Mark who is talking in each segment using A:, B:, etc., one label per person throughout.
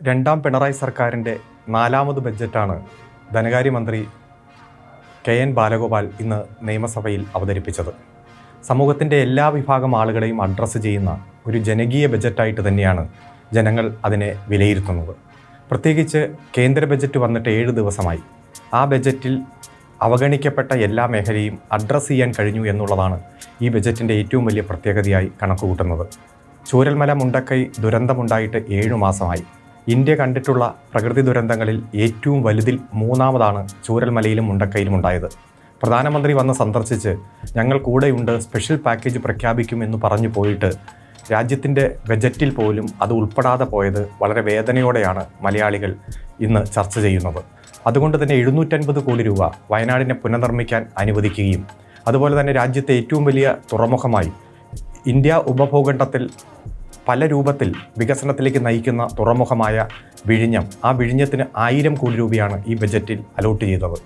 A: രണ്ടാം പിണറായി സർക്കാരിൻ്റെ നാലാമത് ബഡ്ജറ്റാണ് ധനകാര്യമന്ത്രി കെ.എൻ. ബാലഗോപാൽ ഇന്ന് നിയമസഭയിൽ അവതരിപ്പിച്ചത്. സമൂഹത്തിൻ്റെ എല്ലാ വിഭാഗം ആളുകളെയും അഡ്രസ്സ് ചെയ്യുന്ന ഒരു ജനകീയ ബഡ്ജറ്റായിട്ട് തന്നെയാണ് ജനങ്ങൾ അതിനെ വിലയിരുത്തുന്നത്. പ്രത്യേകിച്ച് കേന്ദ്ര ബഡ്ജറ്റ് വന്നിട്ട് 7 ദിവസമായി. ആ ബഡ്ജറ്റിൽ അവഗണിക്കപ്പെട്ട എല്ലാ മേഖലയും അഡ്രസ്സ് ചെയ്യാൻ കഴിഞ്ഞു എന്നുള്ളതാണ് ഈ ബഡ്ജറ്റിൻ്റെ ഏറ്റവും വലിയ പ്രത്യേകതയായി കണക്കുകൂട്ടുന്നത്. ചൂരൽമല മുണ്ടക്കൈ ദുരന്തമുണ്ടായിട്ട് 7 മാസമായി. ഇന്ത്യ കണ്ടിട്ടുള്ള പ്രകൃതി ദുരന്തങ്ങളിൽ ഏറ്റവും വലുതിൽ 3ാമതാണ് ചൂരൽമലയിലും മുണ്ടക്കൈയിലും ഉണ്ടായത്. പ്രധാനമന്ത്രി വന്ന് സന്ദർശിച്ച് ഞങ്ങൾ കൂടെയുണ്ട്, സ്പെഷ്യൽ പാക്കേജ് പ്രഖ്യാപിക്കും എന്ന് പറഞ്ഞു പോയിട്ട് രാജ്യത്തിൻ്റെ ബജറ്റിൽ പോലും അത് ഉൾപ്പെടാതെ പോയത് വളരെ വേദനയോടെയാണ് മലയാളികൾ ഇന്ന് ചർച്ച ചെയ്യുന്നത്. അതുകൊണ്ട് തന്നെ 750 കോടി രൂപ വയനാടിനെ പുനർനിർമ്മിക്കാൻ അനുവദിക്കുകയും അതുപോലെ തന്നെ രാജ്യത്തെ ഏറ്റവും വലിയ തുറമുഖമായി ഇന്ത്യ ഉപഭൂഖണ്ഡത്തിൽ പല രൂപത്തിൽ വികസനത്തിലേക്ക് നയിക്കുന്ന തുറമുഖമായ വിഴിഞ്ഞം, ആ വിഴിഞ്ഞത്തിന് 1000 കോടി രൂപയാണ് ഈ ബജറ്റിൽ അലോട്ട് ചെയ്തത്.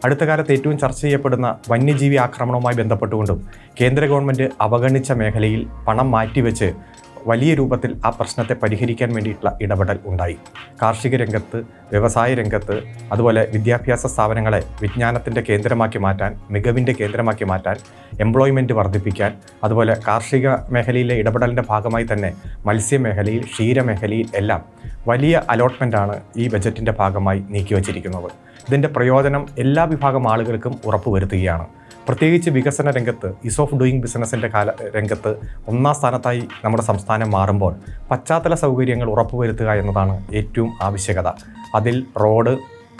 A: അടുത്ത കാലത്ത് ഏറ്റവും ചർച്ച ചെയ്യപ്പെടുന്ന വന്യജീവി ആക്രമണവുമായി ബന്ധപ്പെട്ടുകൊണ്ടും കേന്ദ്ര ഗവൺമെൻറ് അവഗണിച്ച മേഖലയിൽ പണം മാറ്റിവെച്ച് വലിയ രൂപത്തിൽ ആ പ്രശ്നത്തെ പരിഹരിക്കാൻ വേണ്ടിയിട്ടുള്ള ഇടപെടൽ ഉണ്ടായി. കാർഷിക രംഗത്ത്, വ്യവസായ രംഗത്ത്, അതുപോലെ വിദ്യാഭ്യാസ സ്ഥാപനങ്ങളെ വിജ്ഞാനത്തിൻ്റെ കേന്ദ്രമാക്കി മാറ്റാൻ, മികവിൻ്റെ കേന്ദ്രമാക്കി മാറ്റാൻ, എംപ്ലോയ്മെൻറ്റ് വർദ്ധിപ്പിക്കാൻ, അതുപോലെ കാർഷിക മേഖലയിലെ ഇടപെടലിൻ്റെ ഭാഗമായി തന്നെ മത്സ്യമേഖലയിൽ, ക്ഷീരമേഖലയിൽ എല്ലാം വലിയ അലോട്ട്മെൻറ്റാണ് ഈ ബജറ്റിൻ്റെ ഭാഗമായി നീക്കിവച്ചിരിക്കുന്നത്. ഇതിൻ്റെ പ്രയോജനം എല്ലാ വിഭാഗം ആളുകൾക്കും ഉറപ്പുവരുത്തുകയാണ്. പ്രത്യേകിച്ച് വികസന രംഗത്ത്, ഈസ് ഓഫ് ഡൂയിങ് ബിസിനസ്സിൻ്റെ രംഗത്ത് 1ാം സ്ഥാനത്തായി നമ്മുടെ സംസ്ഥാനം മാറുമ്പോൾ പശ്ചാത്തല സൗകര്യങ്ങൾ ഉറപ്പുവരുത്തുക എന്നതാണ് ഏറ്റവും ആവശ്യകത. അതിൽ റോഡ്,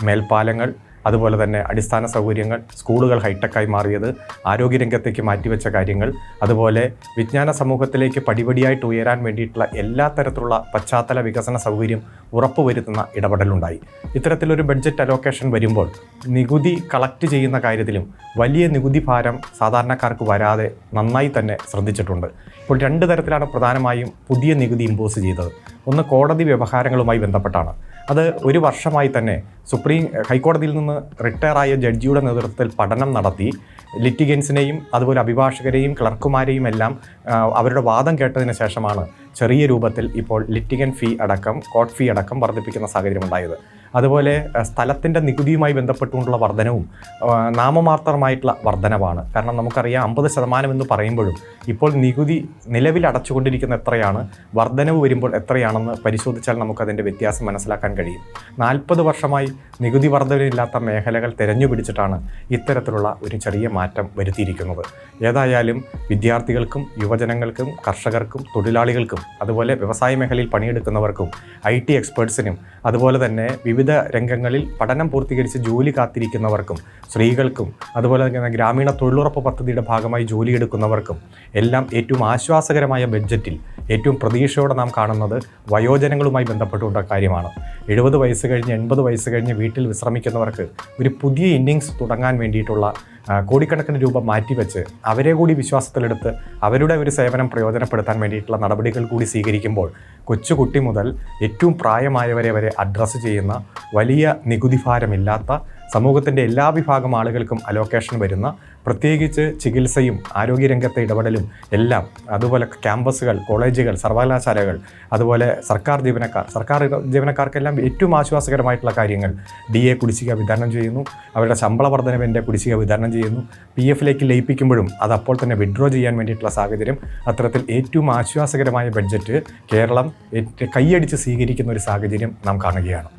A: മേൽപ്പാലങ്ങൾ, അതുപോലെ തന്നെ അടിസ്ഥാന സൗകര്യങ്ങൾ, സ്കൂളുകൾ ഹൈടെക്കായി മാറിയത്, ആരോഗ്യരംഗത്തേക്ക് മാറ്റിവെച്ച കാര്യങ്ങൾ, അതുപോലെ വിജ്ഞാന സമൂഹത്തിലേക്ക് പടിപടിയായിട്ട് ഉയരാൻ വേണ്ടിയിട്ടുള്ള എല്ലാ തരത്തിലുള്ള പശ്ചാത്തല വികസന സൗകര്യം ഉറപ്പുവരുത്തുന്ന ഇടപെടലുണ്ടായി. ഇത്തരത്തിലൊരു ബഡ്ജറ്റ് അലോക്കേഷൻ വരുമ്പോൾ നികുതി കളക്ട് ചെയ്യുന്ന കാര്യത്തിലും വലിയ നികുതി ഭാരം സാധാരണക്കാർക്ക് വരാതെ നന്നായി തന്നെ ശ്രദ്ധിച്ചിട്ടുണ്ട്. ഇപ്പോൾ 2 തരത്തിലാണ് പ്രധാനമായും പുതിയ നികുതി ഇമ്പോസ് ചെയ്തത്. ഒന്ന് കോടതി വ്യവഹാരങ്ങളുമായി ബന്ധപ്പെട്ടാണ്. അത് 1 വർഷമായി തന്നെ ഹൈക്കോടതിയിൽ നിന്ന് റിട്ടയറായ ജഡ്ജിയുടെ നേതൃത്വത്തിൽ പഠനം നടത്തി ലിറ്റിഗൻസിനെയും അതുപോലെ അഭിഭാഷകരെയും ക്ലർക്കുമാരെയും എല്ലാം അവരുടെ വാദം കേട്ടതിന് ശേഷമാണ് ചെറിയ രൂപത്തിൽ ഇപ്പോൾ ലിറ്റിഗൻ ഫീ അടക്കം, കോർട്ട് ഫീ അടക്കം വർദ്ധിപ്പിക്കുന്ന സാഹചര്യം ഉണ്ടായത്. അതുപോലെ സ്ഥലത്തിൻ്റെ നികുതിയുമായി ബന്ധപ്പെട്ടുകൊണ്ടുള്ള വർധനവും നാമമാത്രമായിട്ടുള്ള വർധനവാണ്. കാരണം നമുക്കറിയാം 50% എന്ന് പറയുമ്പോഴും ഇപ്പോൾ നികുതി നിലവിൽ അടച്ചുകൊണ്ടിരിക്കുന്ന എത്രയാണ്, വർധനവ് വരുമ്പോൾ എത്രയാണെന്ന് പരിശോധിച്ചാൽ നമുക്കതിൻ്റെ വ്യത്യാസം മനസ്സിലാക്കാൻ കഴിയും. 40 വർഷമായി നികുതി വർധനയില്ലാത്ത മേഖലകൾ തിരഞ്ഞുപിടിച്ചിട്ടാണ് ഇത്തരത്തിലുള്ള ഒരു ചെറിയ മാറ്റം വരുത്തിയിരിക്കുന്നത്. ഏതായാലും വിദ്യാർത്ഥികൾക്കും, യുവജനങ്ങൾക്കും, കർഷകർക്കും, തൊഴിലാളികൾക്കും, അതുപോലെ വ്യവസായ മേഖലയിൽ പണിയെടുക്കുന്നവർക്കും, IT എക്സ്പേർട്സിനും, അതുപോലെ തന്നെ വിവിധ രംഗങ്ങളിൽ പഠനം പൂർത്തീകരിച്ച് ജോലി കാത്തിരിക്കുന്നവർക്കും, സ്ത്രീകൾക്കും, അതുപോലെ തന്നെ ഗ്രാമീണ തൊഴിലുറപ്പ് പദ്ധതിയുടെ ഭാഗമായി ജോലിയെടുക്കുന്നവർക്കും എല്ലാം ഏറ്റവും ആശ്വാസകരമായ ബഡ്ജറ്റിൽ ഏറ്റവും പ്രതീക്ഷയോടെ നാം കാണുന്നത് വയോജനങ്ങളുമായി ബന്ധപ്പെട്ടുള്ള കാര്യമാണ്. 70 വയസ്സ് കഴിഞ്ഞ് 80 വയസ്സ് കഴിഞ്ഞ് വീട്ടിൽ വിശ്രമിക്കുന്നവർക്ക് ഒരു പുതിയ ഇന്നിങ്സ് തുടങ്ങാൻ വേണ്ടിയിട്ടുള്ള കോടിക്കണക്കിന് രൂപ മാറ്റിവെച്ച് അവരെ കൂടി വിശ്വാസത്തിലെടുത്ത് അവരുടെ ഒരു സേവനം പ്രയോജനപ്പെടുത്താൻ വേണ്ടിയിട്ടുള്ള നടപടികൾ കൂടി സ്വീകരിക്കുമ്പോൾ കൊച്ചുകുട്ടി മുതൽ ഏറ്റവും പ്രായമായവരെ വരെ അഡ്രസ്സ് ചെയ്യുന്ന, വലിയ നികുതി ഭാരമില്ലാത്ത, സമൂഹത്തിൻ്റെ എല്ലാ വിഭാഗം ആളുകൾക്കും അലോക്കേഷൻ വരുന്ന, പ്രത്യേകിച്ച് ചികിത്സയും ആരോഗ്യരംഗത്തെ ഇടപെടലും എല്ലാം, അതുപോലെ ക്യാമ്പസുകൾ, കോളേജുകൾ, സർവകലാശാലകൾ, അതുപോലെ സർക്കാർ ജീവനക്കാർക്കെല്ലാം ഏറ്റവും ആശ്വാസകരമായിട്ടുള്ള കാര്യങ്ങൾ. DA കുടിശ്ശിക വിതരണം ചെയ്യുന്നു, അവരുടെ ശമ്പള വർധനവിൻ്റെ കുടിശ്ശിക വിതരണം ചെയ്യുന്നു, PF ലയിപ്പിക്കുമ്പോഴും അത് അപ്പോൾ തന്നെ വിഡ്രോ ചെയ്യാൻ വേണ്ടിയിട്ടുള്ള സാഹചര്യം. അത്തരത്തിൽ ഏറ്റവും ആശ്വാസകരമായ ബഡ്ജറ്റ് കേരളം കൈയടിച്ച് സ്വീകരിക്കുന്ന ഒരു സാഹചര്യം നാം കാണുകയാണ്.